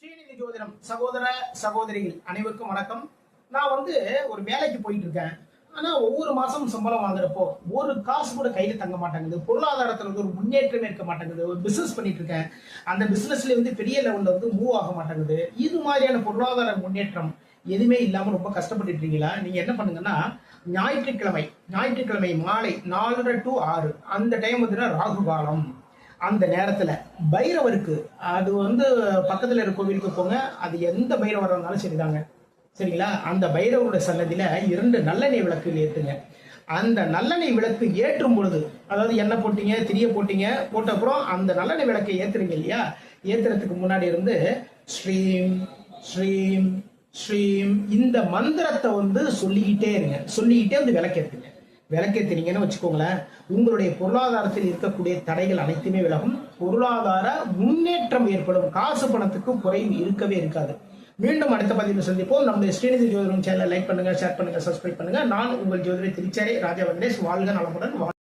ஸ்ரீநிதி ஜோதிடம் சகோதர சகோதரிகள் அனைவருக்கும் வணக்கம். நான் ஒரு வேலைக்கு போயிட்டு இருக்கேன். ஆனா ஒவ்வொரு மாசமும் சம்பளம் வாங்குறப்போ ஒரு காசு கூட கையில தங்க மாட்டேங்குது. பொருளாதாரத்துல ஒரு முன்னேற்றமே இருக்க மாட்டேங்குது. ஒரு பிசினஸ் பண்ணிட்டு இருக்கேன். அந்த பிசினஸ்ல பெரிய லெவல்ல மூவ் ஆக மாட்டேங்குது. இது மாதிரியான பொருளாதார முன்னேற்றம் எதுவுமே இல்லாம ரொம்ப கஷ்டப்பட்டு இருக்கீங்களா? நீங்க என்ன பண்ணுங்கன்னா, ஞாயிற்றுக்கிழமை மாலை 4:30 to 6 அந்த டைம் ராகு காலம். அந்த நேரத்துல பைரவருக்கு அது பக்கத்துல இருக்க கோவிலுக்கு போங்க. அது எந்த பைரவர் இருந்தாலும் சரிதாங்க, சரிங்களா? அந்த பைரவருடைய சன்னதியில 2 நல்லெண்ணெய் விளக்கு ஏற்றுங்க. அந்த நல்லெண்ணெய் விளக்கு ஏற்றும் பொழுது, அதாவது எண்ணெய் போட்டீங்க, திரிய போட்டீங்க, போட்ட அப்புறம் அந்த நல்லெண்ணெய் விளக்கை ஏத்துறீங்க இல்லையா? ஏத்துறதுக்கு முன்னாடி ஸ்ரீம் ஸ்ரீம் ஸ்ரீம் இந்த மந்திரத்தை சொல்லிக்கிட்டே இருங்க. சொல்லிக்கிட்டே விளக்கேற்றுங்க. விளக்கேற்றினீங்கன்னு வச்சுக்கோங்களேன், உங்களுடைய பொருளாதாரத்தில் இருக்கக்கூடிய தடைகள் அனைத்துமே விலகும். பொருளாதார முன்னேற்றம் ஏற்படும். காசு பணத்துக்கு குறைவு இருக்கவே இருக்காது. மீண்டும் அடுத்த பதிவில் சந்திப்போம். நம்முடைய ஸ்ரீநிதி ஜோதிடம் சேனலை லைக் பண்ணுங்க, ஷேர் பண்ணுங்க, சப்ஸ்கிரைப் பண்ணுங்க. நான் உங்கள் ஜோதிட திருச்சாலை ராஜா வெங்கடேஷ். வாழ்க நலமுடன்.